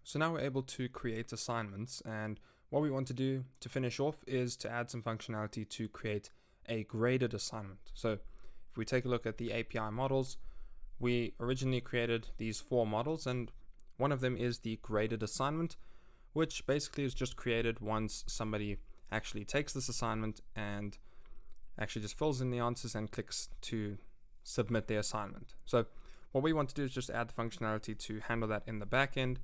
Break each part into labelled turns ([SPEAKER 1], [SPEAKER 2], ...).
[SPEAKER 1] So now we're able to create assignments, and what we want to do to finish off is to add some functionality to create a graded assignment. So if we take a look at the API models, we originally created these 4 models, and one of them is the graded assignment, which basically is just created once somebody actually takes this assignment and actually just fills in the answers and clicks to submit their assignment. So what we want to do is just add the functionality to handle that in the back end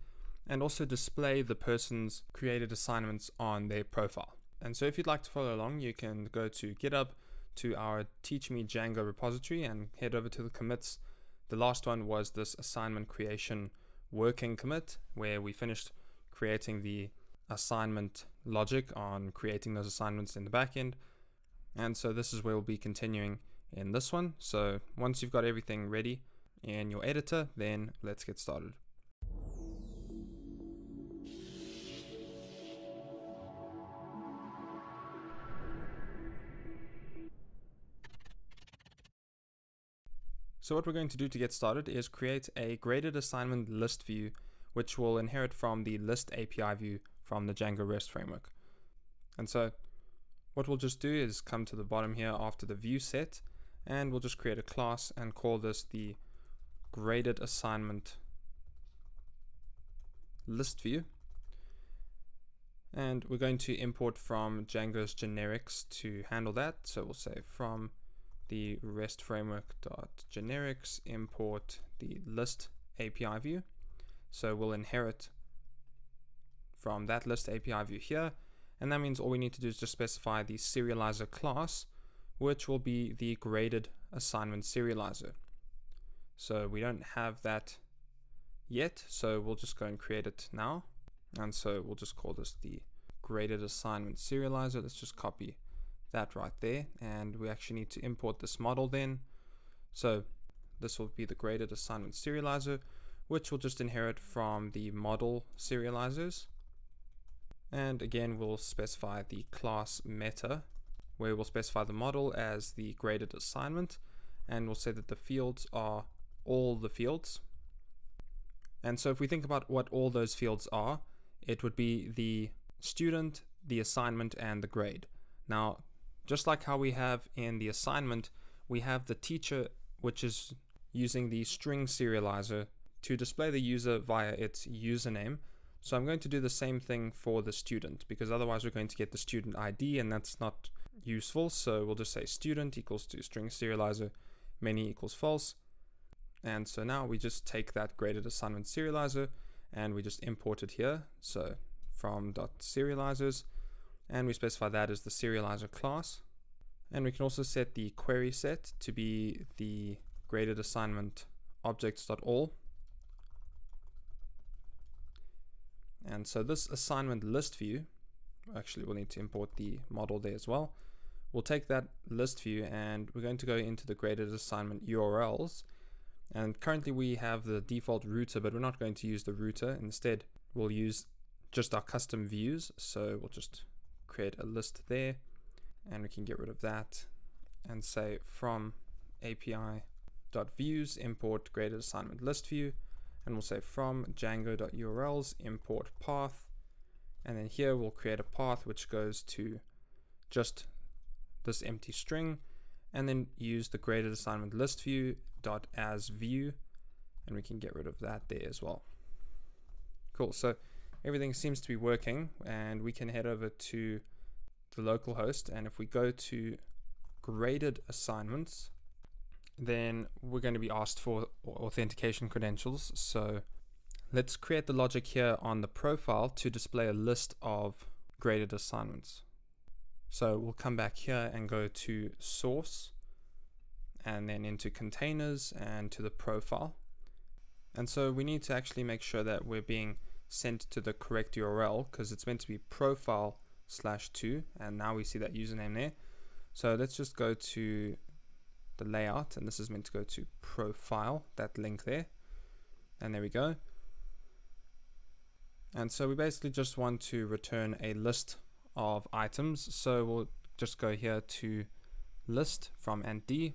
[SPEAKER 1] and also display the person's created assignments on their profile. And so if you'd like to follow along, you can go to GitHub to our Teach Me Django repository and head over to the commits. The last one was this assignment creation working commit, where we finished creating the assignment logic on creating those assignments in the back end. And so this is where we'll be continuing in this one. So once you've got everything ready in your editor, then let's get started. So what we're going to do to get started is create a graded assignment list view, which will inherit from the list API view from the Django REST framework. And so what we'll just do is come to the bottom here after the view set, and we'll just create a class and call this the graded assignment list view. And we're going to import from Django's generics to handle that. So we'll say from the REST framework.generics import the list API view. So we'll inherit from that list API view here. And that means all we need to do is just specify the serializer class, which will be the graded assignment serializer. So we don't have that yet, so we'll just go and create it now. And so we'll just call this the graded assignment serializer. Let's just copy that right there. And we actually need to import this model then. So this will be the graded assignment serializer, which will just inherit from the model serializers. And again, we'll specify the class meta, where we'll specify the model as the graded assignment, and we'll say that the fields are all the fields. And so if we think about what all those fields are, it would be the student, the assignment, and the grade. Now, just like how we have in the assignment, we have the teacher, which is using the string serializer to display the user via its username. So I'm going to do the same thing for the student, because otherwise we're going to get the student ID, and that's not useful. So we'll just say student equals to string serializer many equals false. And so now we just take that graded assignment serializer and we just import it here. So from .serializers, and we specify that as the serializer class. And we can also set the query set to be the graded assignment objects.all. And so this assignment list view, actually we'll need to import the model there as well. We'll take that list view and we're going to go into the graded assignment URLs. And currently we have the default router, but we're not going to use the router. Instead, we'll use just our custom views. So we'll just create a list there, and we can get rid of that and say from API.views import graded assignment list view. And we'll say from Django.urls import path. And then here we'll create a path which goes to just this empty string, and then use the graded assignment list view dot as view, and we can get rid of that there as well. Cool, so everything seems to be working, and we can head over to the local host, and if we go to graded assignments, then we're going to be asked for authentication credentials. So let's create the logic here on the profile to display a list of graded assignments. So we'll come back here and go to source, and then into containers and to the profile. And so we need to actually make sure that we're being sent to the correct URL, because it's meant to be profile/2, and now we see that username there. So let's just go to the layout, and this is meant to go to profile, that link there, and there we go. And so we basically just want to return a list of items. So we'll just go here to list from int_d,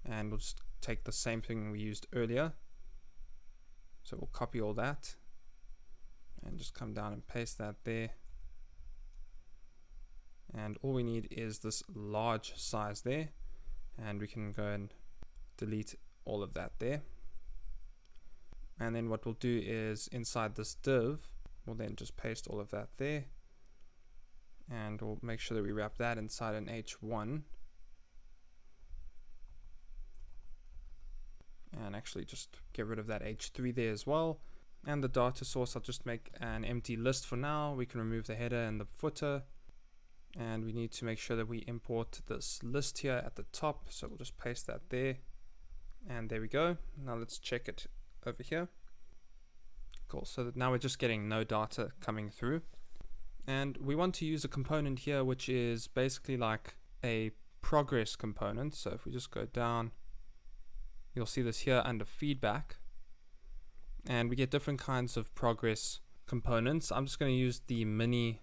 [SPEAKER 1] and we'll just take the same thing we used earlier. So we'll copy all that, and just come down and paste that there. And all we need is this large size there, and we can go and delete all of that there. And then what we'll do is inside this div, we'll then just paste all of that there, and we'll make sure that we wrap that inside an h1, and actually just get rid of that h3 there as well. And the data source, I'll just make an empty list for now. We can remove the header and the footer, and we need to make sure that we import this list here at the top, so we'll just paste that there, and there we go. Now let's check it over here. Cool, so that now we're just getting no data coming through, and we want to use a component here which is basically like a progress component. So if we just go down, you'll see this here under feedback, and we get different kinds of progress components. I'm just going to use the mini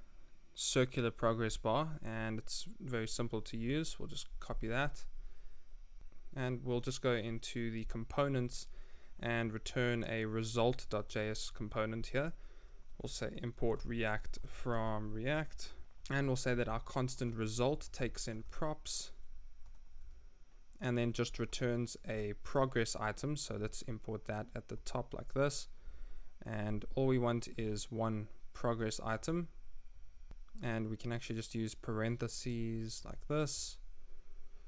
[SPEAKER 1] circular progress bar, and it's very simple to use. We'll just copy that, and we'll just go into the components and return a result.js component here. We'll say import React from React, and we'll say that our constant result takes in props and then just returns a progress item. So let's import that at the top like this, and all we want is one progress item, and we can actually just use parentheses like this.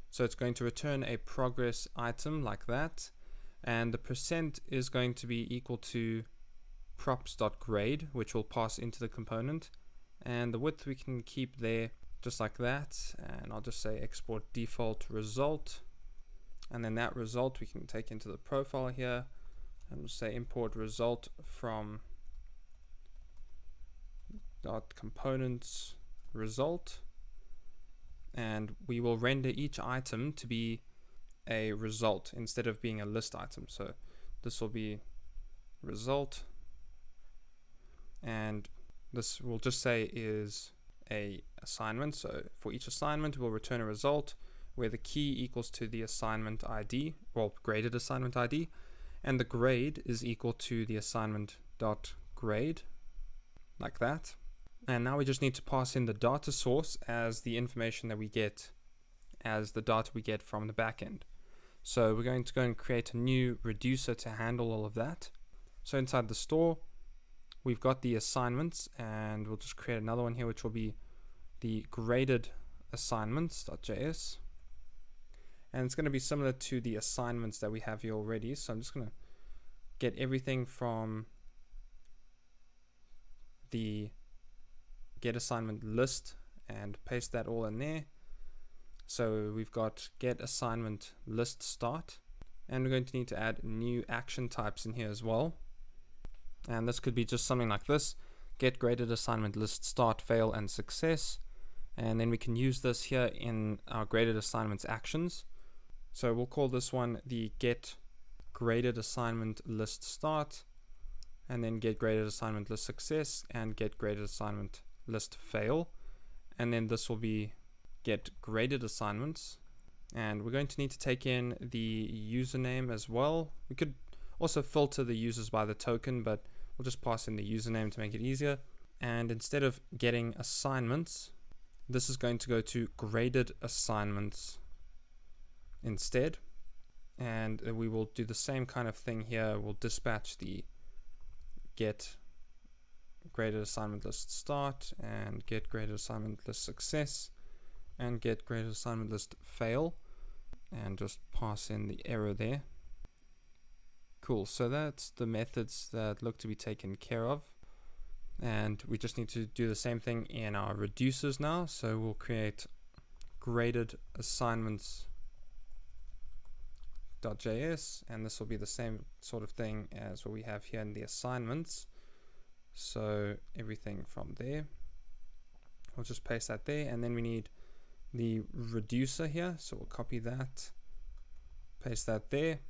[SPEAKER 1] So it's going to return a progress item like that, and the percent is going to be equal to props.grade, which will pass into the component, and the width we can keep there just like that, and I'll just say export default result, and then that result we can take into the profile here, and we'll say import result from dot components result, and we will render each item to be a result instead of being a list item. So this will be result, and this will just say is a assignment. So for each assignment we'll return a result where the key equals to the assignment ID, well, graded assignment ID, and the grade is equal to the assignment dot grade like that. And now we just need to pass in the data source as the information that we get as the data we get from the backend. So we're going to go and create a new reducer to handle all of that. So inside the store, we've got the assignments, and we'll just create another one here, which will be the graded assignments.js. And it's going to be similar to the assignments that we have here already. So I'm just going to get everything from the get assignment list and paste that all in there. So we've got get assignment list start, and we're going to need to add new action types in here as well. And this could be just something like this: get graded assignment list start, fail, and success. And then we can use this here in our graded assignments actions. So we'll call this one the get graded assignment list start, and then get graded assignment list success, and get graded assignment list fail. And then this will be get graded assignments, and we're going to need to take in the username as well. We could also filter the users by the token, but we'll just pass in the username to make it easier. And instead of getting assignments, this is going to go to graded assignments instead, and we will do the same kind of thing here. We'll dispatch the get graded assignment list start, and get graded assignment list success, and get graded assignment list fail, and just pass in the error there. Cool, so that's the methods that look to be taken care of, and we just need to do the same thing in our reducers now. So we'll create graded assignments.js, and this will be the same sort of thing as what we have here in the assignments. So everything from there, we'll just paste that there, and then we need the reducer here, so we'll copy that, paste that there.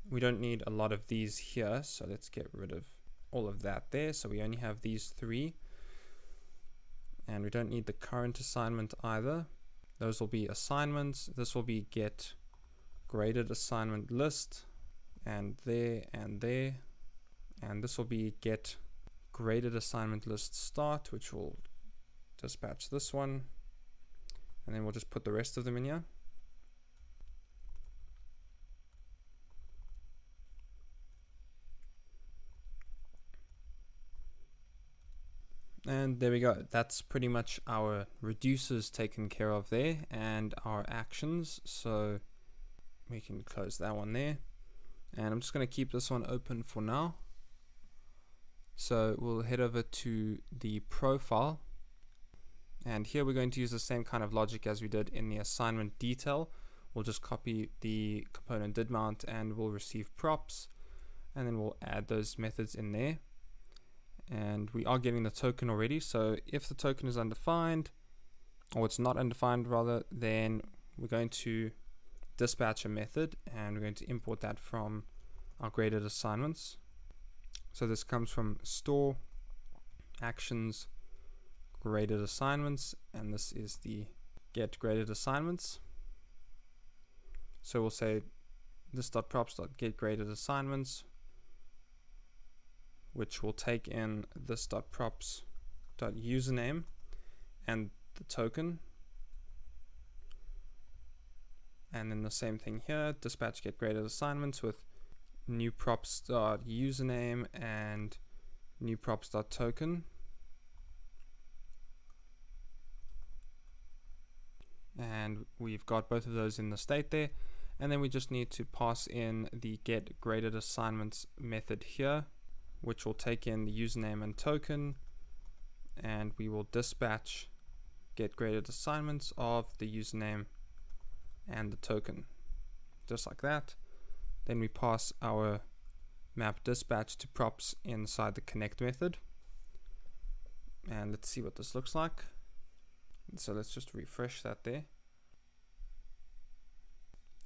[SPEAKER 1] We don't need a lot of these here, so let's get rid of all of that there. So we only have these three, and we don't need the current assignment either. Those will be assignments. This will be get graded assignment list, and there, and there, and this will be get graded assignment list start, which will dispatch this one, and then we'll just put the rest of them in here. And there we go. That's pretty much our reducers taken care of there, and our actions. So we can close that one there. And I'm just going to keep this one open for now. So we'll head over to the profile. And here we're going to use the same kind of logic as we did in the assignment detail. We'll just copy the component did mount and we'll receive props. And then we'll add those methods in there. And we are getting the token already, so if the token is undefined, or it's not undefined rather, then we're going to dispatch a method and we're going to import that from our graded assignments. So this comes from store actions graded assignments, and this is the get graded assignments. So we'll say this.props.get graded assignments, which will take in this.props.username and the token. And then the same thing here, dispatch get graded assignments with new props.username and new props.token. And we've got both of those in the state there. And then we just need to pass in the get graded assignments method here, which will take in the username and token, and we will dispatch get graded assignments of the username and the token, just like that. Then we pass our map dispatch to props inside the connect method, and let's see what this looks like. So let's just refresh that there,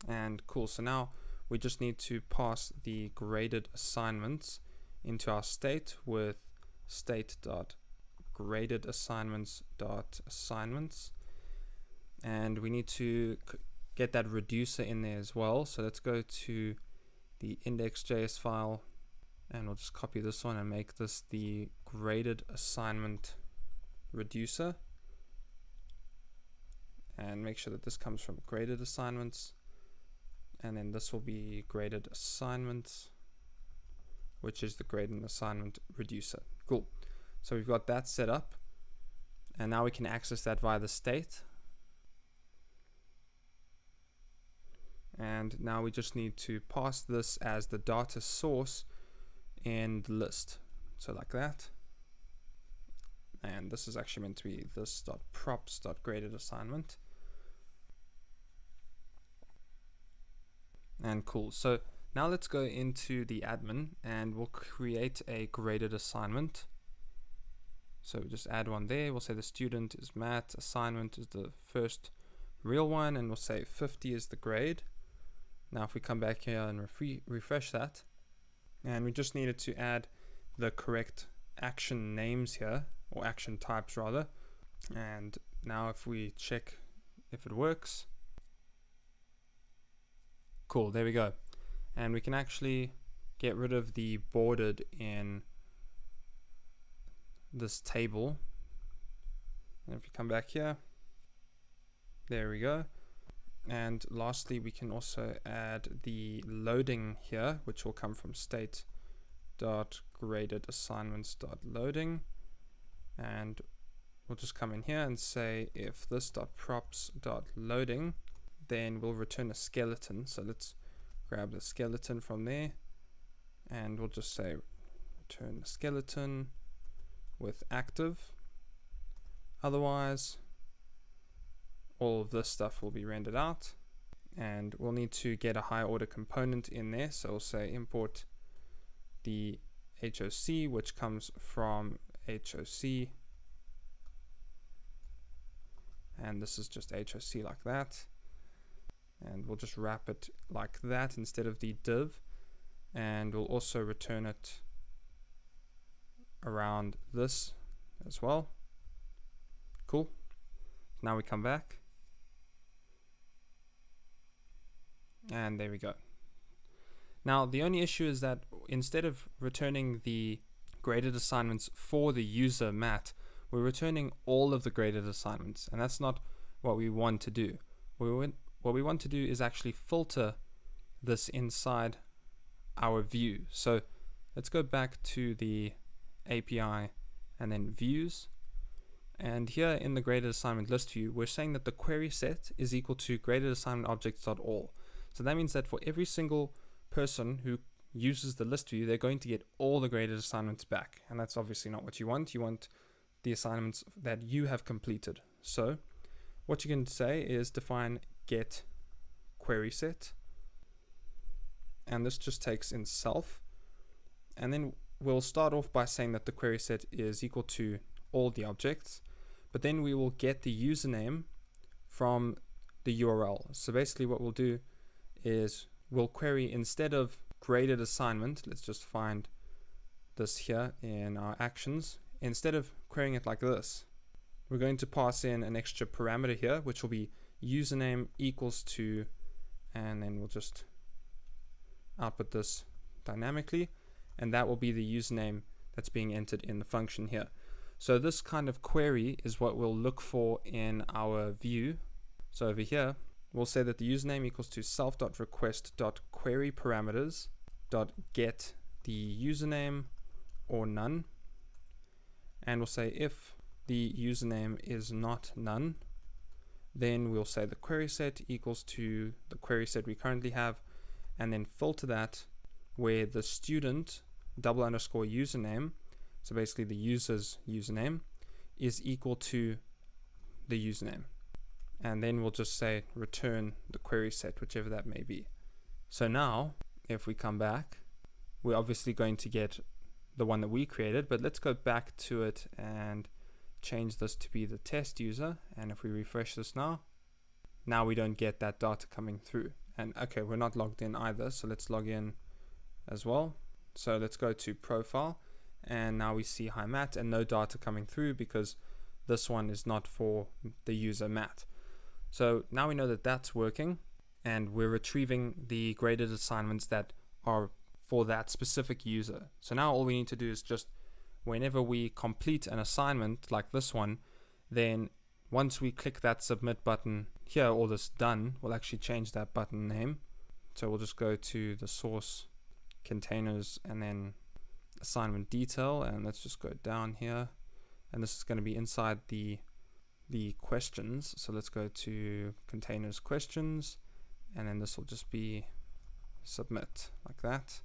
[SPEAKER 1] and cool. So now we just need to pass the graded assignments into our state with state.graded_assignments, and we need to get that reducer in there as well. So let's go to the index.js file, and we'll just copy this one and make this the graded assignment reducer, and make sure that this comes from graded assignments, and then this will be graded assignments, which is the graded assignment reducer. Cool. So we've got that set up, and now we can access that via the state. And now we just need to pass this as the data source in the list. So like that. And this is actually meant to be this.props.graded assignment. And cool. So now let's go into the admin and we'll create a graded assignment. So we just add one there. We'll say the student is Matt, assignment is the first real one, and we'll say 50 is the grade. Now if we come back here and refresh that, and we just needed to add the correct action names here, or action types rather. And now if we check if it works, cool, there we go. And we can actually get rid of the bordered in this table. And if you come back here, there we go. And lastly, we can also add the loading here, which will come from state.graded_assignments.loading. And we'll just come in here and say if this.props.loading, then we'll return a skeleton. So let's grab the skeleton from there, and we'll just say return the skeleton with active. Otherwise, all of this stuff will be rendered out, and we'll need to get a higher order component in there. So we'll say import the HOC, which comes from HOC, and this is just HOC like that, and we'll just wrap it like that instead of the div, and we'll also return it around this as well. Cool. Now we come back, and there we go. Now the only issue is that instead of returning the graded assignments for the user Matt, we're returning all of the graded assignments, and that's not what we want to do. What we want to do is actually filter this inside our view. So let's go back to the API and then views. And here in the graded assignment list view, we're saying that the query set is equal to graded assignment objects.all. So that means that for every single person who uses the list view, they're going to get all the graded assignments back. And that's obviously not what you want. You want the assignments that you have completed. So what you can say is define get query set. And this just takes in self. And then we'll start off by saying that the query set is equal to all the objects. But then we will get the username from the URL. So basically what we'll do is we'll query, instead of graded assignment, let's just find this here in our actions. Instead of querying it like this, we're going to pass in an extra parameter here, which will be username equals to, and then we'll just output this dynamically, and that will be the username that's being entered in the function here. So this kind of query is what we'll look for in our view. So over here, we'll say that the username equals to self.request.query parameters.get the username or none. And we'll say if the username is not none, then we'll say the query set equals to the query set we currently have, and then filter that where the student _username, so basically the user's username, is equal to the username. And then we'll just say return the query set, whichever that may be. So now if we come back, we're obviously going to get the one that we created, but let's go back to it and change this to be the test user. And if we refresh this now we don't get that data coming through. And okay, we're not logged in either, so let's log in as well. So let's go to profile, and now we see hi Matt and no data coming through because this one is not for the user Matt. So now we know that that's working, and we're retrieving the graded assignments that are for that specific user. So now all we need to do is just, whenever we complete an assignment like this one, then once we click that submit button here, or this done, we'll actually change that button name. So we'll just go to the source containers and then assignment detail, and let's just go down here, and this is going to be inside the questions. So let's go to containers questions, and then this will just be submit like that.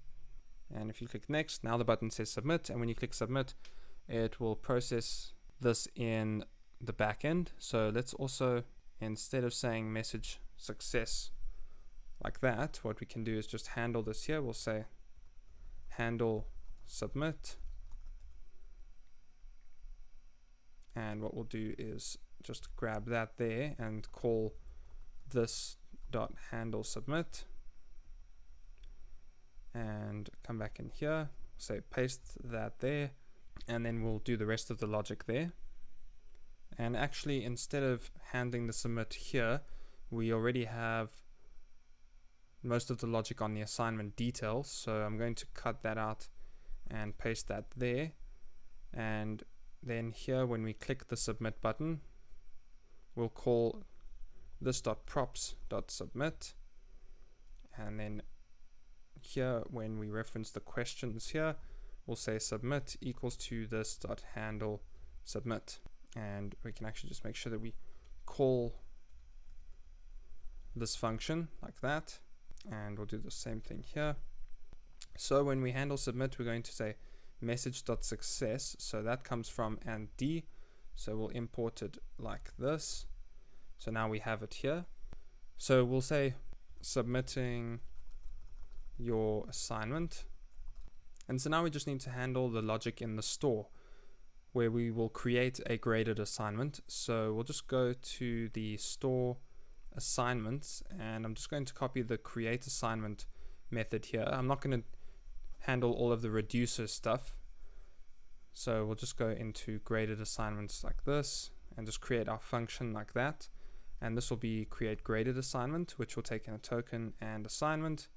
[SPEAKER 1] And if you click next, now the button says submit, and when you click submit, it will process this in the back end. So let's also, instead of saying message success like that, what we can do is just handle this here. We'll say handle submit, and what we'll do is just grab that there and call this dot handle submit, and come back in here, say paste that there, and then we'll do the rest of the logic there. And actually, instead of handling the submit here, we already have most of the logic on the assignment details, so I'm going to cut that out and paste that there. And then here, when we click the submit button, we'll call this .props.submit, and then here when we reference the questions here, we'll say submit equals to this .handle submit, and we can actually just make sure that we call this function like that, and we'll do the same thing here. So when we handle submit, we're going to say message.success, so that comes from and d, so we'll import it like this. So now we have it here. So we'll say submitting your assignment, and so now we just need to handle the logic in the store where we will create a graded assignment. So we'll just go to the store assignments, and I'm just going to copy the create assignment method here. I'm not going to handle all of the reducer stuff, so we'll just go into graded assignments like this and just create our function like that, and this will be create graded assignment, which will take in a token and assignment,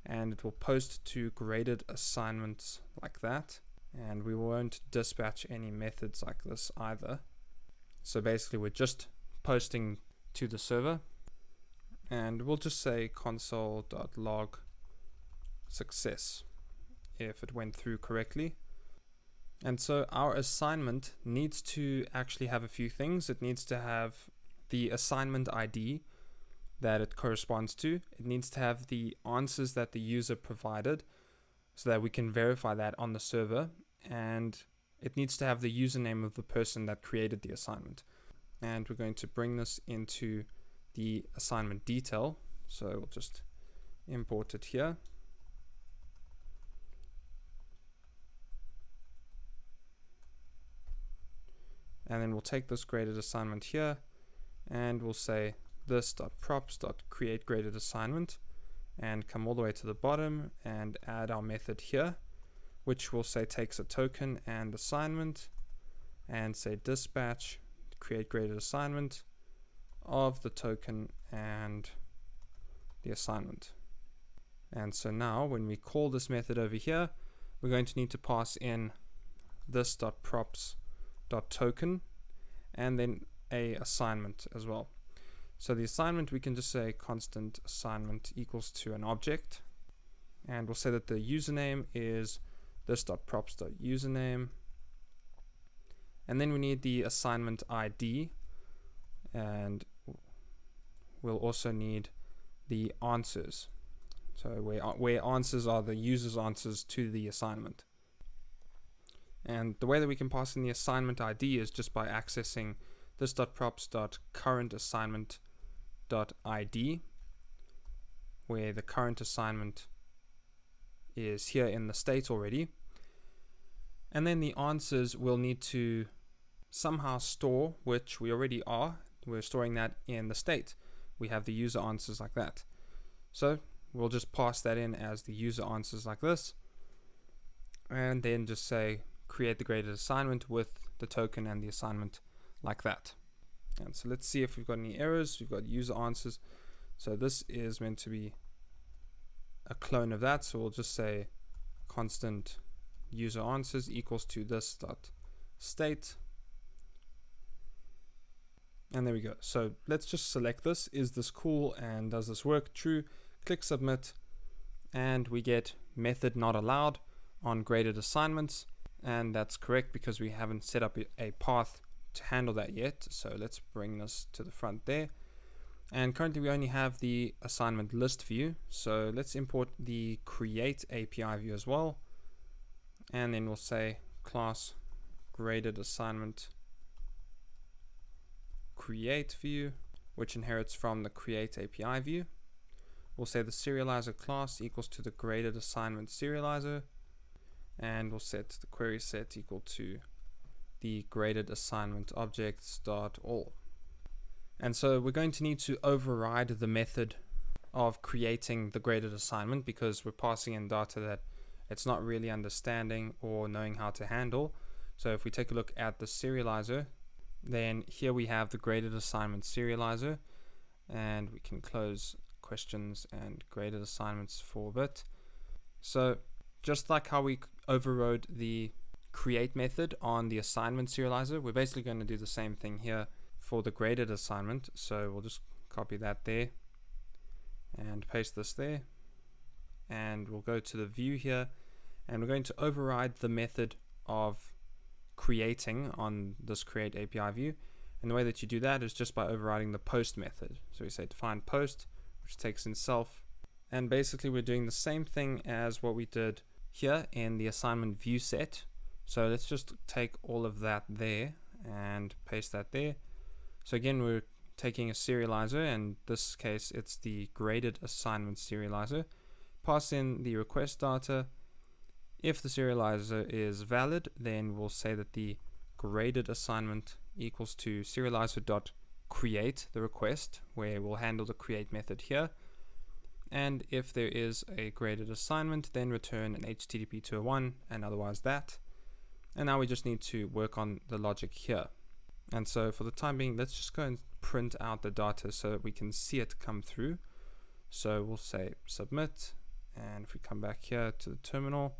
[SPEAKER 1] and it will post to graded assignments like that. and we won't dispatch any methods like this either. So basically we're just posting to the server, and we'll just say console.log success if it went through correctly. And so our assignment needs to actually have a few things. It needs to have the assignment ID that it corresponds to. It needs to have the answers that the user provided so that we can verify that on the server, and it needs to have the username of the person that created the assignment. And we're going to bring this into the assignment detail, so we'll just import it here. And then we'll take this graded assignment here, and we'll say this.props.create graded assignment, and come all the way to the bottom and add our method here, which we'll say takes a token and assignment, and say dispatch create graded assignment of the token and the assignment. And so now when we call this method over here, we're going to need to pass in this.props.token and then a assignment as well. So the assignment, we can just say constant assignment equals to an object, and we'll say that the username is this.props.username, and then we need the assignment ID, and we'll also need the answers, so where answers are the user's answers to the assignment. And the way that we can pass in the assignment ID is just by accessing this.props.currentassignment.id, where the current assignment is here in the state already. And then the answers will need to somehow store, which we already are. We're storing that in the state. We have the user answers like that. So we'll just pass that in as the user answers like this, and then just say create the graded assignment with the token and the assignment like that. And so let's see if we've got any errors. We've got user answers. So this is meant to be a clone of that. So we'll just say constant user answers equals to this dot state. And there we go. So let's just select this. Is this cool? And does this work? True. Click submit. And we get method not allowed on graded assignments. And that's correct because we haven't set up a path to handle that yet. So let's bring this to the front there. And currently we only have the assignment list view. So let's import the create API view as well. And then we'll say class graded assignment create view, which inherits from the create API view. We'll say the serializer class equals to the graded assignment serializer. And we'll set the query set equal to the graded assignment objects.all. And so we're going to need to override the method of creating the graded assignment because we're passing in data that it's not really understanding or knowing how to handle. So if we take a look at the serializer, then here we have the graded assignment serializer, and we can close questions and graded assignments for a bit. So just like how we overrode the create method on the assignment serializer, we're basically going to do the same thing here for the graded assignment. So we'll just copy that there and paste this there, and we'll go to the view here, and we're going to override the method of creating on this create API view. And the way that you do that is just by overriding the post method. So we say define post, which takes in self, and basically we're doing the same thing as what we did here in the assignment view set. So let's just take all of that there and paste that there. So again, we're taking a serializer, and in this case it's the graded assignment serializer. Pass in the request data. If the serializer is valid, then we'll say that the graded assignment equals to serializer.create the request, where we'll handle the create method here. And if there is a graded assignment, then return an HTTP 201 and otherwise that. And now we just need to work on the logic here. And so for the time being, let's just go and print out the data so that we can see it come through. So we'll say submit, and if we come back here to the terminal,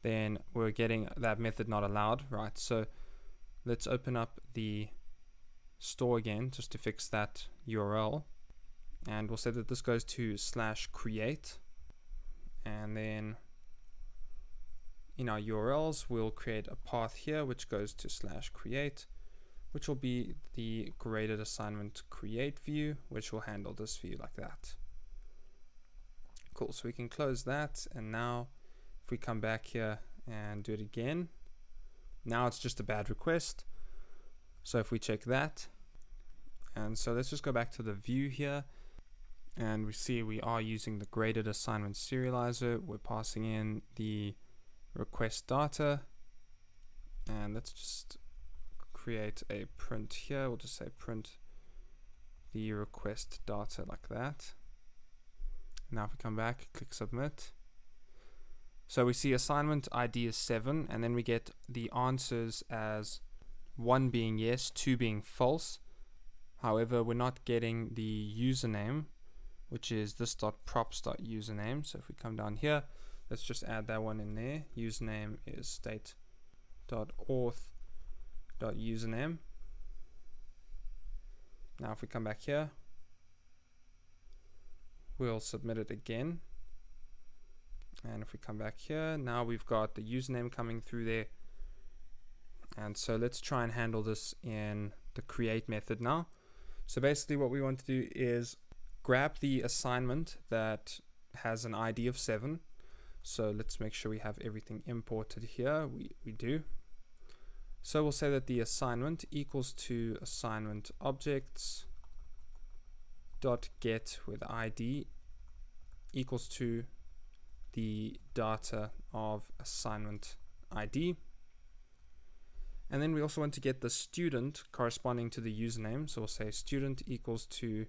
[SPEAKER 1] then we're getting that method not allowed, right? So let's open up the store again just to fix that URL, and we'll say that this goes to /create, and then in our URLs we'll create a path here which goes to /create, which will be the graded assignment create view, which will handle this view like that. Cool, so we can close that, and now if we come back here and do it again, now it's just a bad request. So if we check that, and so let's just go back to the view here, and we see we are using the graded assignment serializer. We're passing in the request data, and let's just create a print here. We'll just say print the request data like that. Now if we come back, click submit. So we see assignment ID is 7, and then we get the answers as 1 being yes, 2 being false. However, we're not getting the username, which is this.props.username. So if we come down here, let's just add that one in there. Username is state.auth.username. Now if we come back here, we'll submit it again. And if we come back here, now we've got the username coming through there. And so let's try and handle this in the create method now. So basically what we want to do is grab the assignment that has an ID of 7. So let's make sure we have everything imported here. We do. So we'll say that the assignment equals to assignment objects dot get with ID equals to the data of assignment ID. And then we also want to get the student corresponding to the username. So we'll say student equals to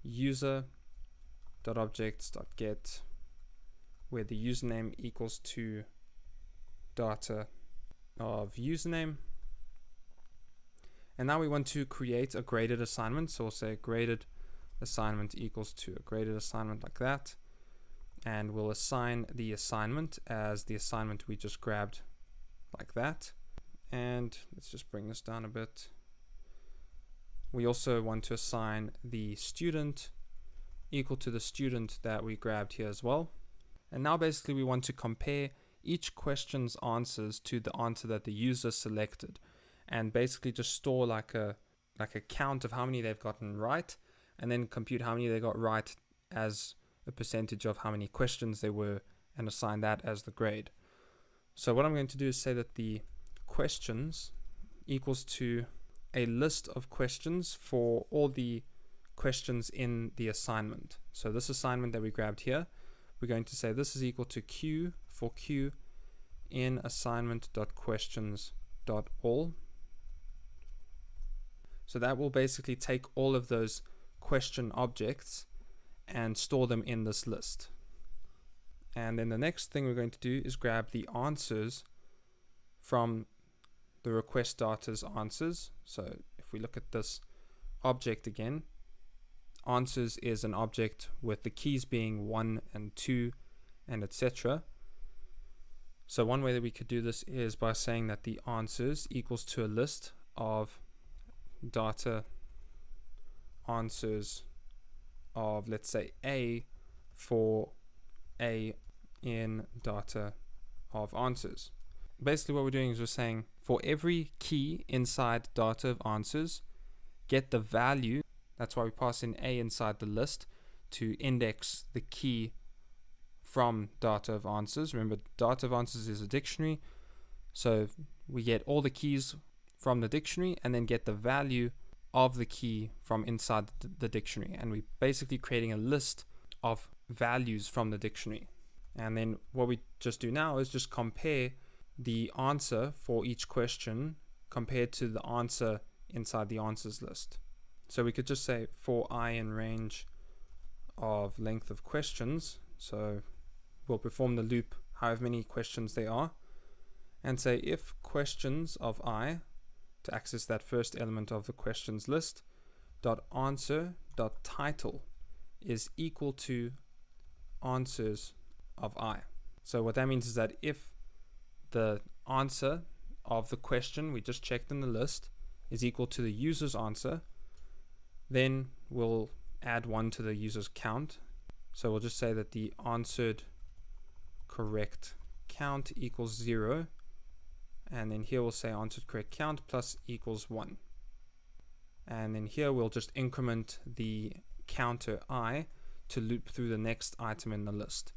[SPEAKER 1] user.objects.get, where the username equals to data of username. And now we want to create a graded assignment. So we'll say graded assignment equals to a graded assignment like that. And we'll assign the assignment as the assignment we just grabbed like that. And let's just bring this down a bit. We also want to assign the student equal to the student that we grabbed here as well. And now basically we want to compare each question's answers to the answer that the user selected, and basically just store like a count of how many they've gotten right, and then compute how many they got right as a percentage of how many questions there were, and assign that as the grade. So what I'm going to do is say that the questions equals to a list of questions for all the questions in the assignment. So this assignment that we grabbed here, we're going to say this is equal to Q for Q in assignment.questions.all. So that will basically take all of those question objects and store them in this list. And then the next thing we're going to do is grab the answers from the request data's answers. So if we look at this object again, answers is an object with the keys being 1 and 2 and etc. So one way that we could do this is by saying that the answers equals to a list of data answers of, let's say, A for A in data of answers. Basically what we're doing is we're saying for every key inside data of answers, get the value. That's why we pass in A inside the list to index the key from data of answers. Remember, data of answers is a dictionary, so we get all the keys from the dictionary and then get the value of the key from inside the dictionary, and we're basically creating a list of values from the dictionary. And then what we just do now is just compare the answer for each question compared to the answer inside the answers list. So we could just say for I in range of length of questions, so we'll perform the loop however many questions there are, and say if questions of I, to access that first element of the questions list, dot answer dot title is equal to answers of I. So what that means is that if the answer of the question we just checked in the list is equal to the user's answer, then we'll add 1 to the user's count. So we'll just say that the answered correct count equals 0, and then here we'll say answered correct count plus equals 1. And then here we'll just increment the counter I to loop through the next item in the list.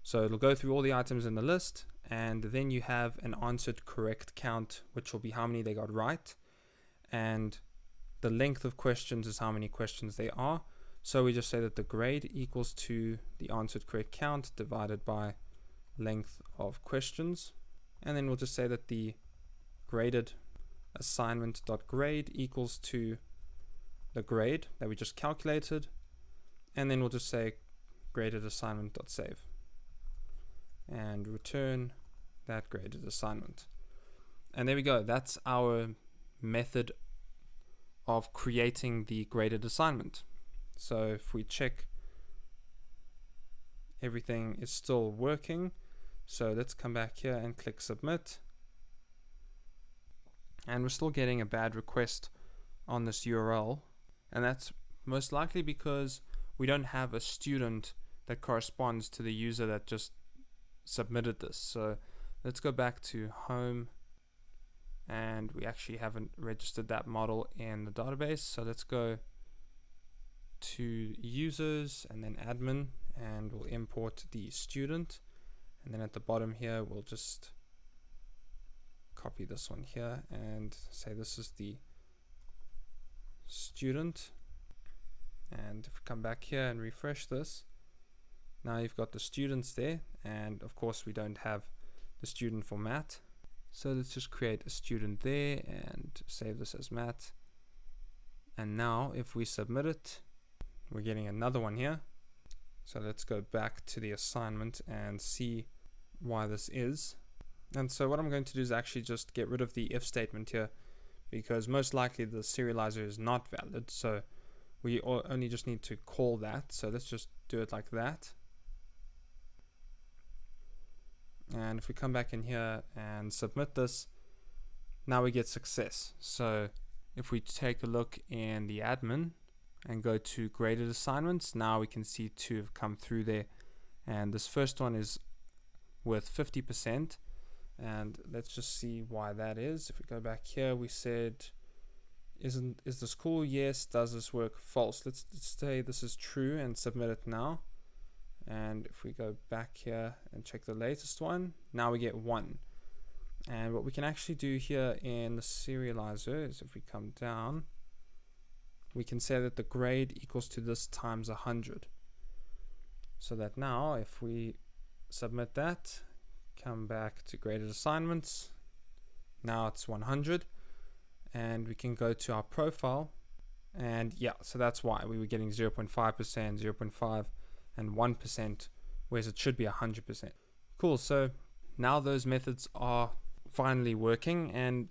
[SPEAKER 1] So it'll go through all the items in the list, and then you have an answered correct count, which will be how many they got right, and the length of questions is how many questions they are. So we just say that the grade equals to the answered correct count divided by length of questions, and then we'll just say that the graded assignment.grade equals to the grade that we just calculated, and then we'll just say graded assignment.save and return that graded assignment. And there we go. That's our method of creating the graded assignment. So if we check, everything is still working. So let's come back here and click submit. And we're still getting a bad request on this URL. And that's most likely because we don't have a student that corresponds to the user that just submitted this. So let's go back to home, and we actually haven't registered that model in the database. So let's go to users and then admin, and we'll import the student, and then at the bottom here we'll just copy this one here and say this is the student. And if we come back here and refresh this, now you've got the students there, and of course we don't have the student for Matt. So let's just create a student there and save this as Matt. And now if we submit it, we're getting another one here. So let's go back to the assignment and see why this is. And so what I'm going to do is actually just get rid of the if statement here, because most likely the serializer is not valid. So we only just need to call that. So let's just do it like that. And if we come back in here and submit this, now we get success. So if we take a look in the admin and go to graded assignments, now we can see 2 have come through there. And this first one is worth 50%. And let's just see why that is. If we go back here, we said, is this cool? Yes. Does this work? False. Let's say this is true and submit it now. And if we go back here and check the latest one, now we get 1. And what we can actually do here in the serializer is if we come down, we can say that the grade equals to this times 100. So that now if we submit that, come back to graded assignments, now it's 100, and we can go to our profile, and yeah, so that's why we were getting 0.5%, 0.5 and 1%, whereas it should be 100%. Cool. So now those methods are finally working, and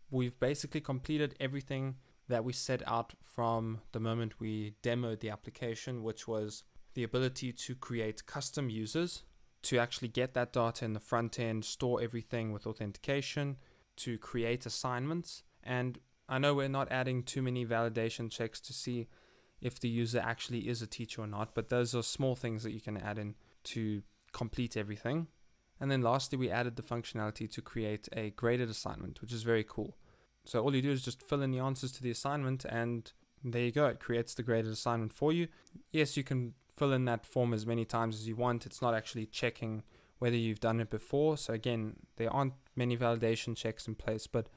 [SPEAKER 1] we've basically completed everything that we set out from the moment we demoed the application, which was the ability to create custom users, to actually get that data in the front end, store everything with authentication, to create assignments. And I know we're not adding too many validation checks to see if the user actually is a teacher or not, but those are small things that you can add in to complete everything. And then lastly, we added the functionality to create a graded assignment, which is very cool. So all you do is just fill in the answers to the assignment, and there you go. It creates the graded assignment for you. Yes, you can fill in that form as many times as you want. It's not actually checking whether you've done it before. So again, there aren't many validation checks in place, but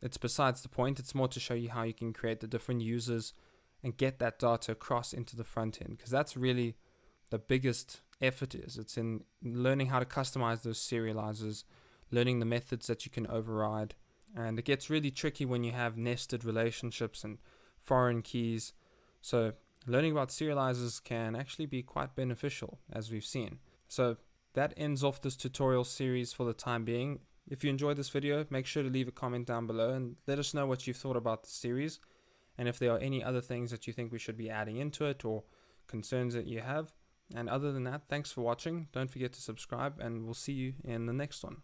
[SPEAKER 1] it's besides the point. It's more to show you how you can create the different users and get that data across into the front end, because that's really the biggest effort is. It's in learning how to customize those serializers, learning the methods that you can override. And it gets really tricky when you have nested relationships and foreign keys. So learning about serializers can actually be quite beneficial, as we've seen. So that ends off this tutorial series for the time being. If you enjoyed this video, make sure to leave a comment down below and let us know what you've thought about the series, and if there are any other things that you think we should be adding into it or concerns that you have. And other than that, thanks for watching. Don't forget to subscribe, and we'll see you in the next one.